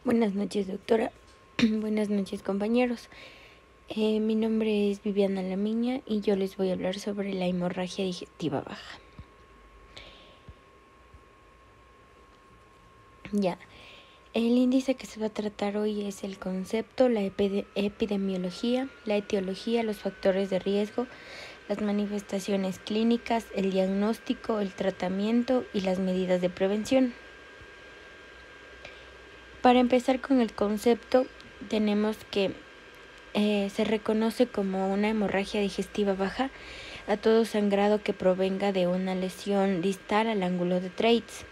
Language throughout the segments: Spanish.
Buenas noches, doctora. Buenas noches, compañeros. Mi nombre es Viviana Lamiña y yo les voy a hablar sobre la hemorragia digestiva baja. El índice que se va a tratar hoy es el concepto, la epidemiología, la etiología, los factores de riesgo, las manifestaciones clínicas, el diagnóstico, el tratamiento y las medidas de prevención. Para empezar con el concepto, tenemos que se reconoce como una hemorragia digestiva baja a todo sangrado que provenga de una lesión distal al ángulo de Treitz.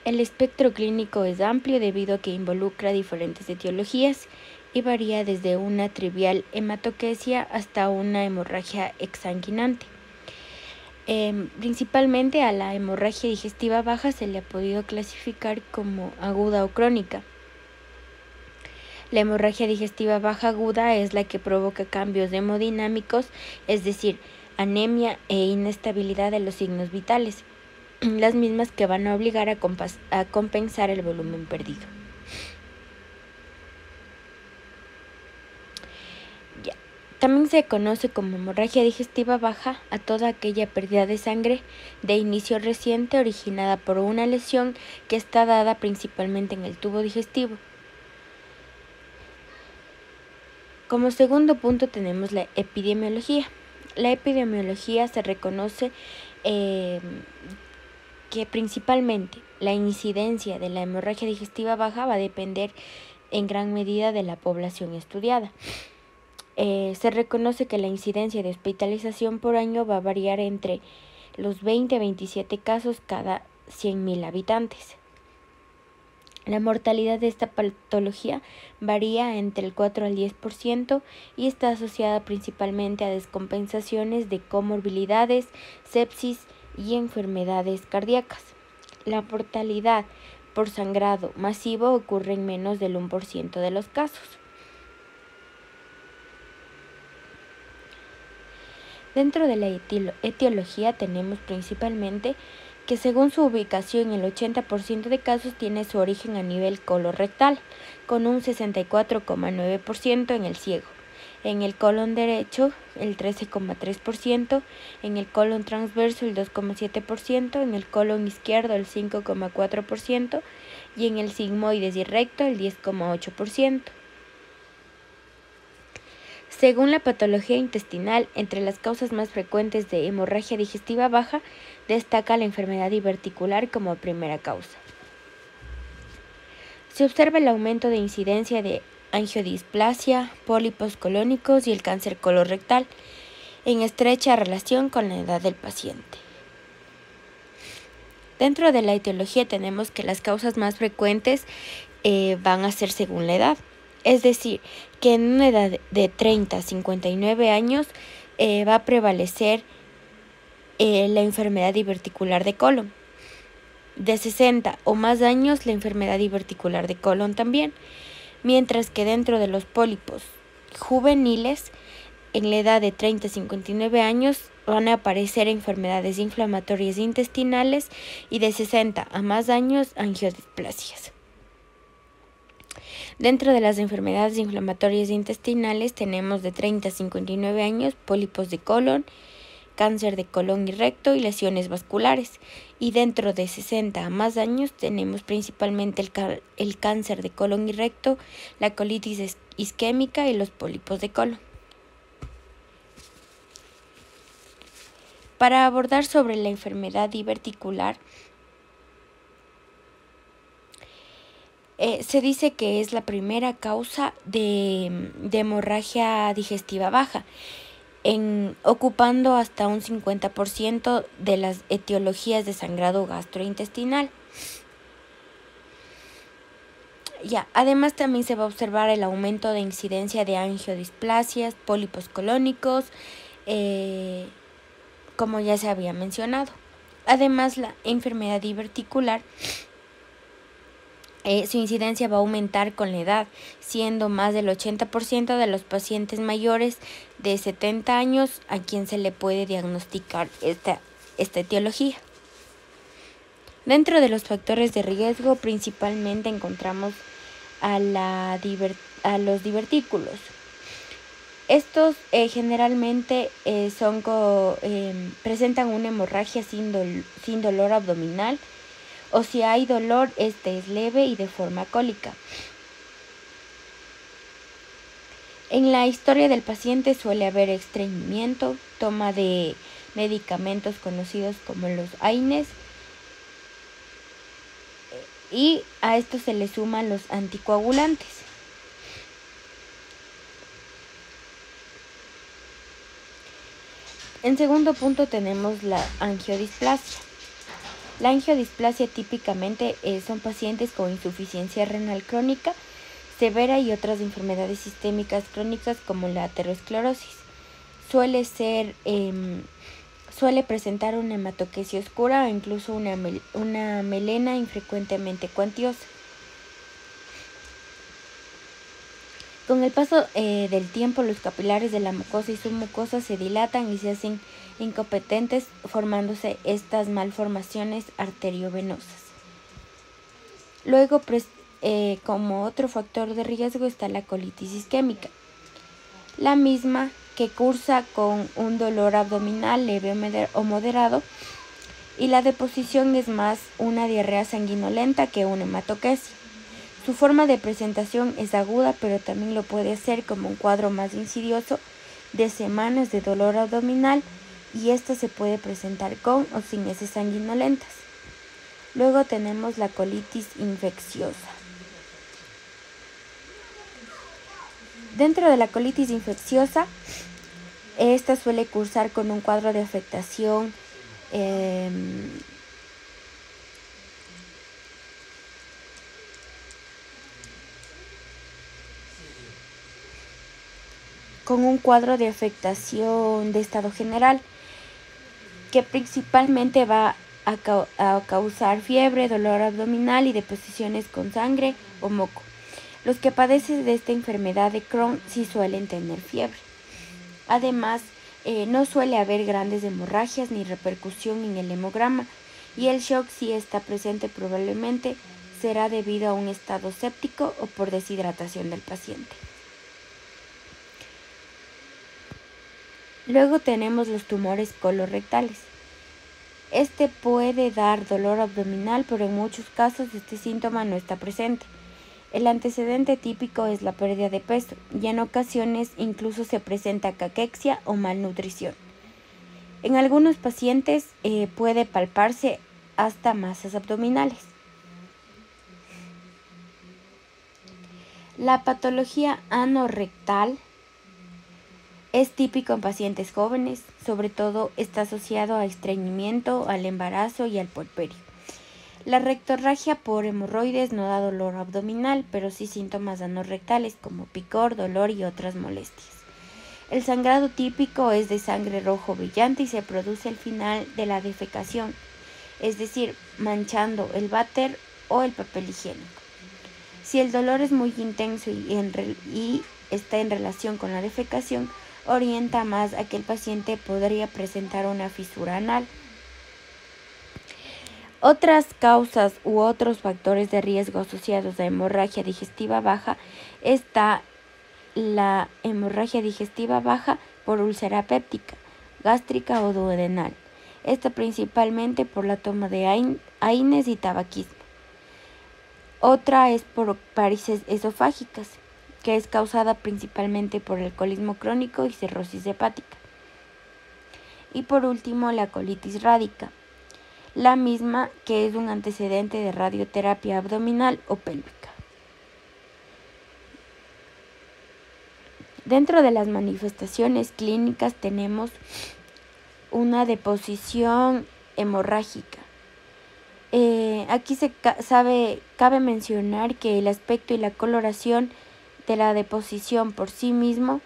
El espectro clínico es amplio debido a que involucra diferentes etiologías y varía desde una trivial hematoquesia hasta una hemorragia exsanguinante. Principalmente a la hemorragia digestiva baja se le ha podido clasificar como aguda o crónica. La hemorragia digestiva baja aguda es la que provoca cambios hemodinámicos, es decir, anemia e inestabilidad de los signos vitales, las mismas que van a obligar a compensar el volumen perdido. También se conoce como hemorragia digestiva baja a toda aquella pérdida de sangre de inicio reciente originada por una lesión que está dada principalmente en el tubo digestivo. Como segundo punto tenemos la epidemiología. La epidemiología se reconoce que principalmente la incidencia de la hemorragia digestiva baja va a depender en gran medida de la población estudiada. Se reconoce que la incidencia de hospitalización por año va a variar entre los 20 a 27 casos cada 100.000 habitantes. La mortalidad de esta patología varía entre el 4 al 10% y está asociada principalmente a descompensaciones de comorbilidades, sepsis y enfermedades cardíacas. La mortalidad por sangrado masivo ocurre en menos del 1% de los casos. Dentro de la etiología tenemos principalmente que según su ubicación el 80% de casos tiene su origen a nivel colorectal, con un 64,9% en el ciego, en el colon derecho el 13,3%, en el colon transverso el 2,7%, en el colon izquierdo el 5,4% y en el sigmoides y recto el 10,8%. Según la patología intestinal, entre las causas más frecuentes de hemorragia digestiva baja, destaca la enfermedad diverticular como primera causa. Se observa el aumento de incidencia de angiodisplasia, pólipos colónicos y el cáncer colorectal, en estrecha relación con la edad del paciente. Dentro de la etiología tenemos que las causas más frecuentes van a ser según la edad. Es decir, que en una edad de 30 a 59 años va a prevalecer la enfermedad diverticular de colon. De 60 o más años la enfermedad diverticular de colon también. Mientras que dentro de los pólipos juveniles, en la edad de 30 a 59 años van a aparecer enfermedades inflamatorias intestinales y de 60 a más años angiodisplasias. Dentro de las enfermedades inflamatorias intestinales tenemos de 30 a 59 años pólipos de colon, cáncer de colon y recto y lesiones vasculares. Y dentro de 60 a más años tenemos principalmente el cáncer de colon y recto, la colitis isquémica y los pólipos de colon. Para abordar sobre la enfermedad diverticular, se dice que es la primera causa de hemorragia digestiva baja, ocupando hasta un 50% de las etiologías de sangrado gastrointestinal. Además también se va a observar el aumento de incidencia de angiodisplasias, pólipos colónicos, como ya se había mencionado. Además, la enfermedad diverticular su incidencia va a aumentar con la edad, siendo más del 80% de los pacientes mayores de 70 años a quien se le puede diagnosticar esta etiología. Dentro de los factores de riesgo principalmente encontramos a los divertículos. Estos generalmente presentan una hemorragia sin dolor abdominal, o si hay dolor, este es leve y de forma cólica. En la historia del paciente suele haber estreñimiento, toma de medicamentos conocidos como los AINES, y a esto se le suman los anticoagulantes. En segundo punto tenemos la angiodisplasia. La angiodisplasia típicamente son pacientes con insuficiencia renal crónica severa y otras enfermedades sistémicas crónicas como la aterosclerosis. Suele presentar una hematoquesia oscura o incluso una melena infrecuentemente cuantiosa. Con el paso del tiempo, los capilares de la mucosa y submucosa se dilatan y se hacen incompetentes, formándose estas malformaciones arteriovenosas. Luego, como otro factor de riesgo está la colitis isquémica, la misma que cursa con un dolor abdominal leve o moderado, y la deposición es más una diarrea sanguinolenta que una hematoquesia. Su forma de presentación es aguda, pero también lo puede hacer como un cuadro más insidioso de semanas de dolor abdominal, y esta se puede presentar con o sin heces sanguinolentas. Luego tenemos la colitis infecciosa. Dentro de la colitis infecciosa, esta suele cursar con un cuadro de afectación de estado general, que principalmente va a causar fiebre, dolor abdominal y deposiciones con sangre o moco. Los que padecen de esta enfermedad de Crohn sí suelen tener fiebre. Además, no suele haber grandes hemorragias ni repercusión en el hemograma, y el shock, si está presente, probablemente será debido a un estado séptico o por deshidratación del paciente. Luego tenemos los tumores colorectales. Este puede dar dolor abdominal, pero en muchos casos este síntoma no está presente. El antecedente típico es la pérdida de peso, y en ocasiones incluso se presenta caquexia o malnutrición. En algunos pacientes puede palparse hasta masas abdominales. La patología anorrectal es típico en pacientes jóvenes, sobre todo está asociado a estreñimiento, al embarazo y al puerperio. La rectorragia por hemorroides no da dolor abdominal, pero sí síntomas anorrectales como picor, dolor y otras molestias. El sangrado típico es de sangre rojo brillante y se produce al final de la defecación, es decir, manchando el váter o el papel higiénico. Si el dolor es muy intenso y está en relación con la defecación, orienta más a que el paciente podría presentar una fisura anal. Otras causas u otros factores de riesgo asociados a hemorragia digestiva baja está la hemorragia digestiva baja por úlcera péptica, gástrica o duodenal. Esta principalmente por la toma de AINES y tabaquismo. Otra es por varices esofágicas, que es causada principalmente por el alcoholismo crónico y cirrosis hepática. Y por último, la colitis rádica, la misma que es un antecedente de radioterapia abdominal o pélvica. Dentro de las manifestaciones clínicas tenemos una deposición hemorrágica. Aquí cabe mencionar que el aspecto y la coloración de la deposición por sí mismo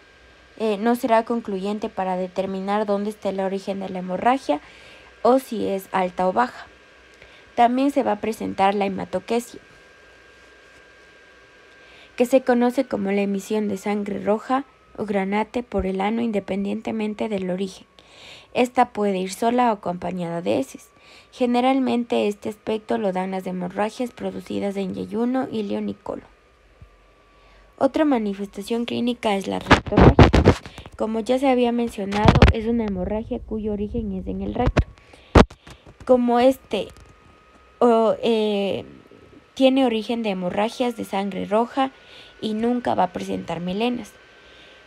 no será concluyente para determinar dónde está el origen de la hemorragia o si es alta o baja. También se va a presentar la hematoquesia, que se conoce como la emisión de sangre roja o granate por el ano independientemente del origen. Esta puede ir sola o acompañada de heces. Generalmente este aspecto lo dan las hemorragias producidas en yeyuno, ilio y colon. Otra manifestación clínica es la rectorragia. Como ya se había mencionado, es una hemorragia cuyo origen es en el recto. Como tiene origen de hemorragias de sangre roja y nunca va a presentar melenas.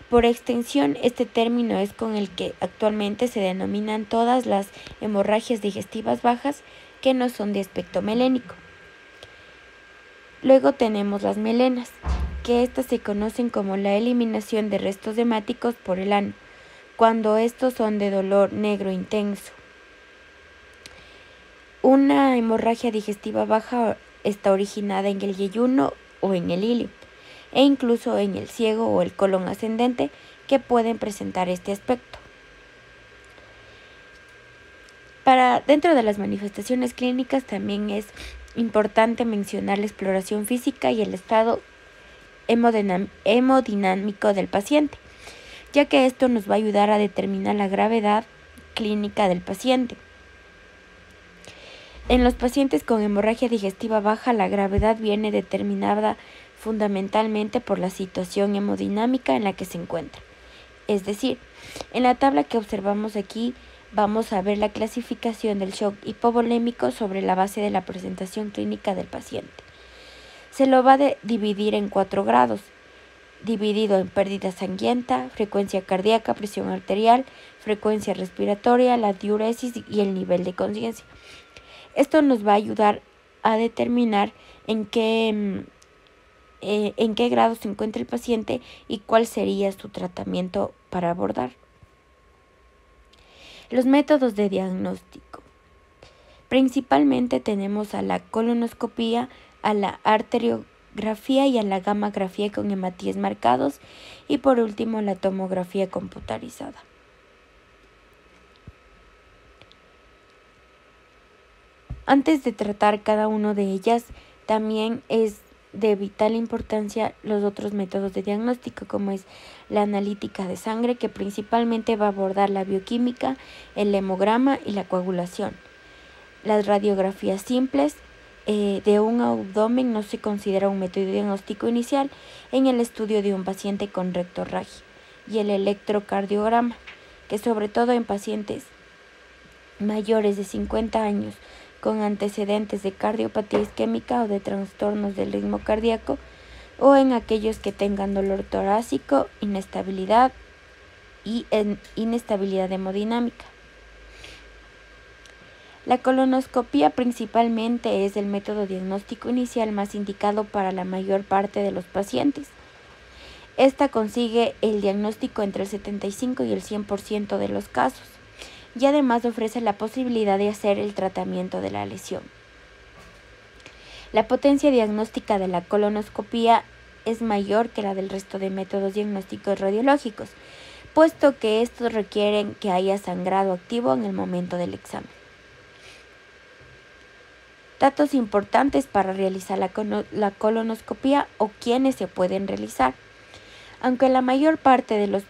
Por extensión, este término es con el que actualmente se denominan todas las hemorragias digestivas bajas que no son de aspecto melénico. Luego tenemos las melenas, que estas se conocen como la eliminación de restos hemáticos por el ano, cuando estos son de dolor negro intenso. Una hemorragia digestiva baja está originada en el yeyuno o en el ilio, e incluso en el ciego o el colon ascendente, que pueden presentar este aspecto. Dentro de las manifestaciones clínicas también es importante mencionar la exploración física y el estado hemodinámico del paciente, ya que esto nos va a ayudar a determinar la gravedad clínica del paciente. En los pacientes con hemorragia digestiva baja, la gravedad viene determinada fundamentalmente por la situación hemodinámica en la que se encuentra. Es decir, en la tabla que observamos aquí vamos a ver la clasificación del shock hipovolémico sobre la base de la presentación clínica del paciente. Se lo va a dividir en 4 grados, dividido en pérdida sangrienta, frecuencia cardíaca, presión arterial, frecuencia respiratoria, la diuresis y el nivel de conciencia. Esto nos va a ayudar a determinar en qué grado se encuentra el paciente y cuál sería su tratamiento para abordar. Los métodos de diagnóstico. Principalmente tenemos a la colonoscopía, a la arteriografía y a la gammagrafía con hematíes marcados y por último la tomografía computarizada. Antes de tratar cada una de ellas, también es de vital importancia los otros métodos de diagnóstico, como es la analítica de sangre, que principalmente va a abordar la bioquímica, el hemograma y la coagulación. Las radiografías simples de un abdomen no se considera un método diagnóstico inicial en el estudio de un paciente con rectorragia, y el electrocardiograma, que sobre todo en pacientes mayores de 50 años con antecedentes de cardiopatía isquémica o de trastornos del ritmo cardíaco, o en aquellos que tengan dolor torácico, inestabilidad y inestabilidad hemodinámica. La colonoscopía principalmente es el método diagnóstico inicial más indicado para la mayor parte de los pacientes. Esta consigue el diagnóstico entre el 75 y el 100% de los casos, y además ofrece la posibilidad de hacer el tratamiento de la lesión. La potencia diagnóstica de la colonoscopía es mayor que la del resto de métodos diagnósticos radiológicos, puesto que estos requieren que haya sangrado activo en el momento del examen. Datos importantes para realizar la colonoscopía o quienes se pueden realizar. Aunque la mayor parte de los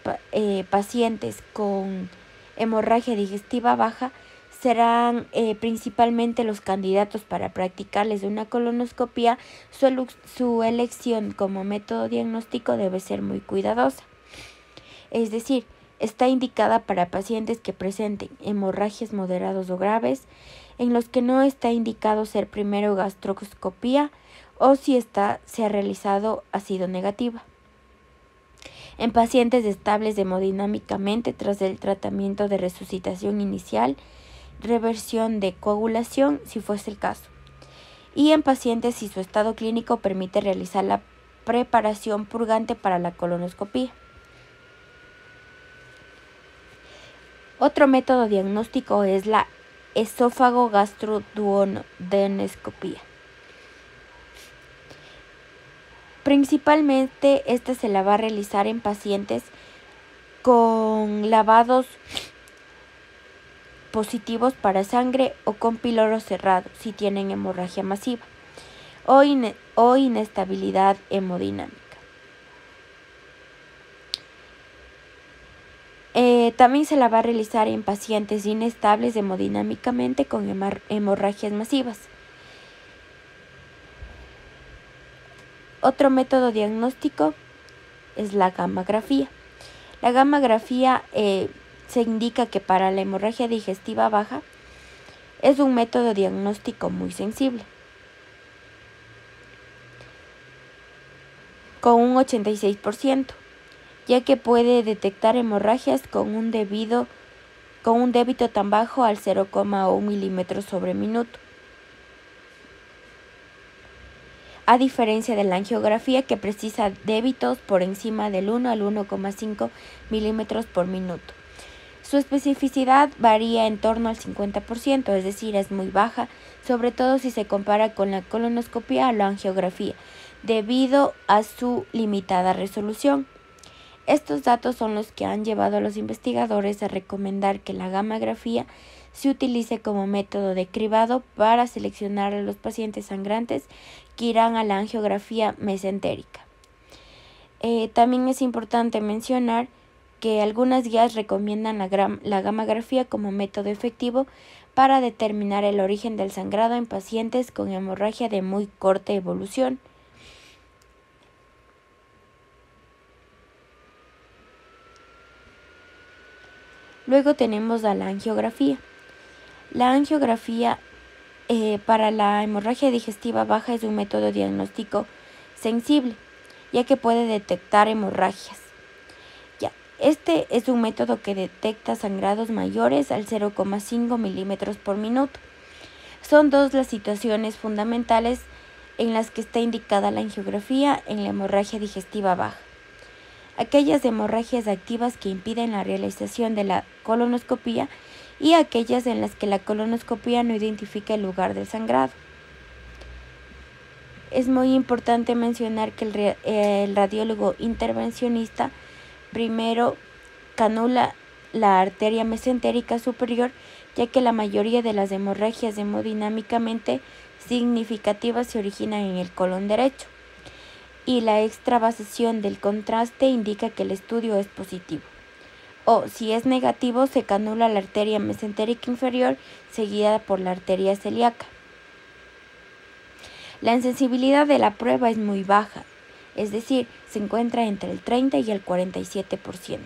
pacientes con hemorragia digestiva baja serán principalmente los candidatos para practicarles una colonoscopía, su elección como método diagnóstico debe ser muy cuidadosa. Es decir, está indicada para pacientes que presenten hemorragias moderadas o graves, en los que no está indicado hacer primero gastroscopía o si se ha realizado ha sido negativa. En pacientes estables hemodinámicamente tras el tratamiento de resucitación inicial, reversión de coagulación si fuese el caso. Y en pacientes si su estado clínico permite realizar la preparación purgante para la colonoscopía. Otro método diagnóstico es la esófago-gastroduodenoscopía. Principalmente esta se la va a realizar en pacientes con lavados positivos para sangre o con píloro cerrado si tienen hemorragia masiva o inestabilidad hemodinámica. También se la va a realizar en pacientes inestables hemodinámicamente con hemorragias masivas. Otro método diagnóstico es la gammagrafía. La gammagrafía se indica que para la hemorragia digestiva baja es un método diagnóstico muy sensible, con un 86%, ya que puede detectar hemorragias con un débito tan bajo al 0,1 milímetros sobre minuto, a diferencia de la angiografía que precisa débitos por encima del 1 al 1,5 milímetros por minuto. Su especificidad varía en torno al 50%, es decir, es muy baja, sobre todo si se compara con la colonoscopia o la angiografía, debido a su limitada resolución. Estos datos son los que han llevado a los investigadores a recomendar que la gammagrafía se utilice como método de cribado para seleccionar a los pacientes sangrantes que irán a la angiografía mesentérica. También es importante mencionar que algunas guías recomiendan la gammagrafía como método efectivo para determinar el origen del sangrado en pacientes con hemorragia de muy corta evolución. Luego tenemos a la angiografía. La angiografía para la hemorragia digestiva baja es un método diagnóstico sensible, ya que puede detectar hemorragias. Este es un método que detecta sangrados mayores al 0,5 milímetros por minuto. Son dos las situaciones fundamentales en las que está indicada la angiografía en la hemorragia digestiva baja. Aquellas hemorragias activas que impiden la realización de la colonoscopía y aquellas en las que la colonoscopía no identifica el lugar del sangrado. Es muy importante mencionar que el radiólogo intervencionista primero canula la arteria mesentérica superior, ya que la mayoría de las hemorragias hemodinámicamente significativas se originan en el colon derecho, y la extravasación del contraste indica que el estudio es positivo. O, si es negativo, se canula la arteria mesentérica inferior, seguida por la arteria celíaca. La insensibilidad de la prueba es muy baja, es decir, se encuentra entre el 30 y el 47%.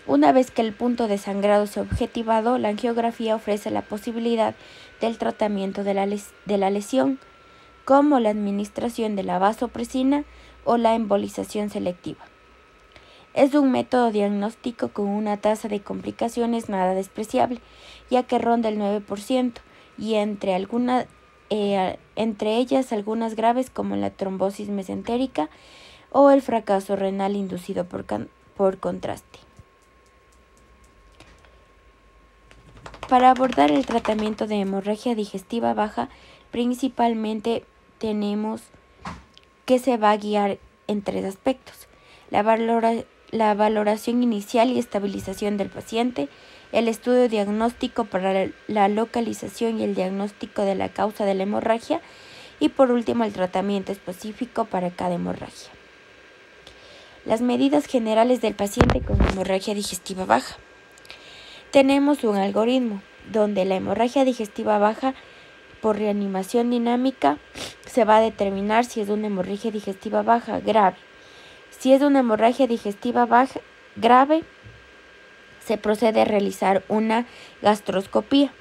Una vez que el punto de sangrado se ha objetivado, la angiografía ofrece la posibilidad del tratamiento de la lesión, como la administración de la vasopresina o la embolización selectiva. Es un método diagnóstico con una tasa de complicaciones nada despreciable, ya que ronda el 9%, y entre ellas algunas graves como la trombosis mesentérica o el fracaso renal inducido por contraste. Para abordar el tratamiento de hemorragia digestiva baja, principalmente tenemos que se va a guiar en 3 aspectos: la valoración inicial y estabilización del paciente, el estudio diagnóstico para la localización y el diagnóstico de la causa de la hemorragia, y por último el tratamiento específico para cada hemorragia. Las medidas generales del paciente con hemorragia digestiva baja. Tenemos un algoritmo donde la hemorragia digestiva baja por reanimación dinámica se va a determinar si es una hemorragia digestiva baja grave. Si es una hemorragia digestiva baja grave, se procede a realizar una gastroscopía.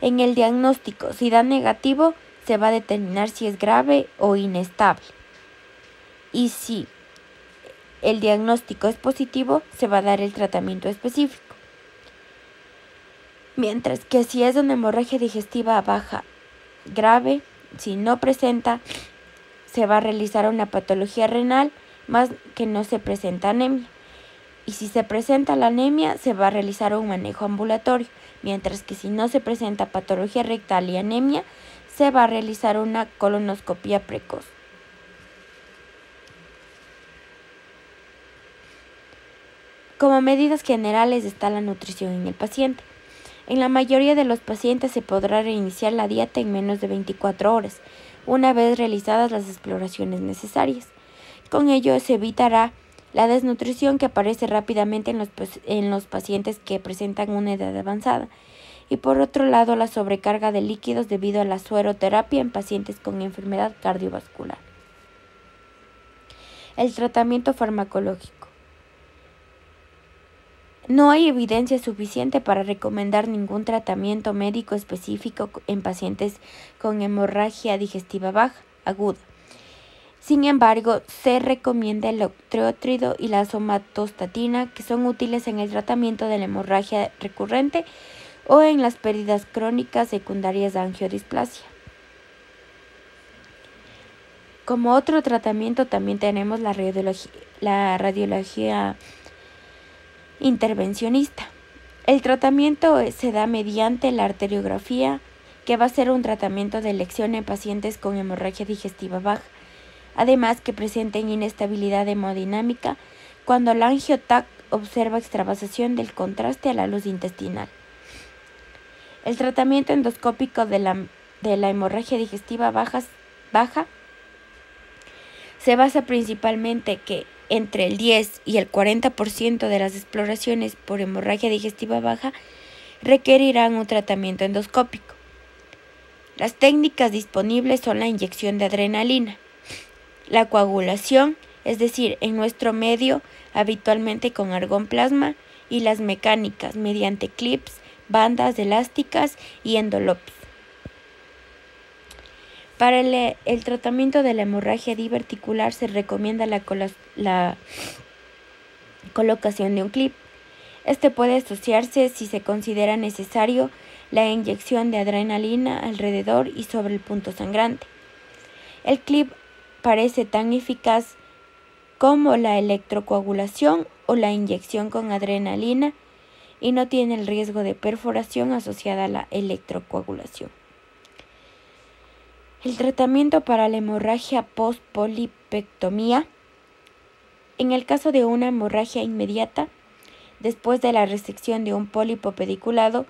En el diagnóstico, si da negativo, se va a determinar si es grave o inestable. Y si el diagnóstico es positivo, se va a dar el tratamiento específico. Mientras que si es una hemorragia digestiva baja grave, si no presenta, se va a realizar una patología renal, más que no se presenta anemia. Y si se presenta la anemia, se va a realizar un manejo ambulatorio, mientras que si no se presenta patología rectal y anemia, se va a realizar una colonoscopia precoz. Como medidas generales está la nutrición en el paciente. En la mayoría de los pacientes se podrá reiniciar la dieta en menos de 24 horas, una vez realizadas las exploraciones necesarias. Con ello se evitará la desnutrición que aparece rápidamente en los pacientes que presentan una edad avanzada, y por otro lado la sobrecarga de líquidos debido a la sueroterapia en pacientes con enfermedad cardiovascular. El tratamiento farmacológico. No hay evidencia suficiente para recomendar ningún tratamiento médico específico en pacientes con hemorragia digestiva baja, aguda. Sin embargo, se recomienda el octreotrio y la somatostatina, que son útiles en el tratamiento de la hemorragia recurrente o en las pérdidas crónicas secundarias de angiodisplasia. Como otro tratamiento también tenemos la radiología intervencionista. El tratamiento se da mediante la arteriografía, que va a ser un tratamiento de elección en pacientes con hemorragia digestiva baja, además que presenten inestabilidad hemodinámica cuando la angioTAC observa extravasación del contraste a la luz intestinal. El tratamiento endoscópico de la hemorragia digestiva baja se basa principalmente que entre el 10 y el 40% de las exploraciones por hemorragia digestiva baja requerirán un tratamiento endoscópico. Las técnicas disponibles son la inyección de adrenalina, la coagulación, es decir, en nuestro medio habitualmente con argón plasma, y las mecánicas mediante clips, bandas elásticas y endolops. Para el tratamiento de la hemorragia diverticular se recomienda la colocación de un clip. Este puede asociarse si se considera necesario la inyección de adrenalina alrededor y sobre el punto sangrante. El clip parece tan eficaz como la electrocoagulación o la inyección con adrenalina y no tiene el riesgo de perforación asociada a la electrocoagulación. El tratamiento para la hemorragia post-polipectomía. En el caso de una hemorragia inmediata, después de la resección de un pólipo pediculado,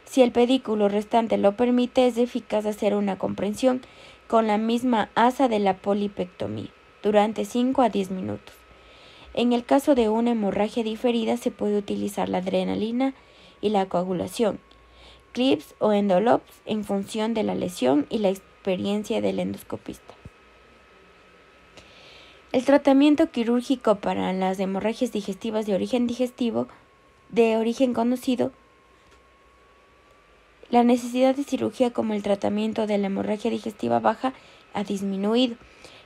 si el pedículo restante lo permite, es eficaz hacer una compresión con la misma asa de la polipectomía durante 5 a 10 minutos. En el caso de una hemorragia diferida, se puede utilizar la adrenalina y la coagulación, clips o endolops en función de la lesión y la experiencia del endoscopista. El tratamiento quirúrgico para las hemorragias digestivas de origen conocido. La necesidad de cirugía como el tratamiento de la hemorragia digestiva baja ha disminuido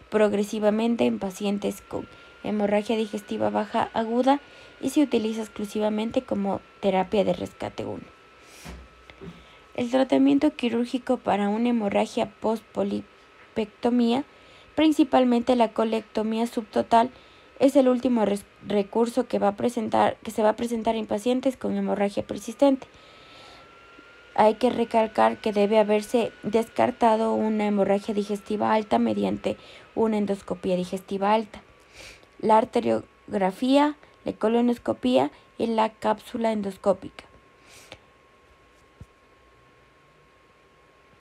progresivamente en pacientes con hemorragia digestiva baja aguda y se utiliza exclusivamente como terapia de rescate 1. El tratamiento quirúrgico para una hemorragia post-polipectomía, principalmente la colectomía subtotal, es el último recurso que se va a presentar en pacientes con hemorragia persistente. Hay que recalcar que debe haberse descartado una hemorragia digestiva alta mediante una endoscopía digestiva alta, la arteriografía, la colonoscopía y la cápsula endoscópica.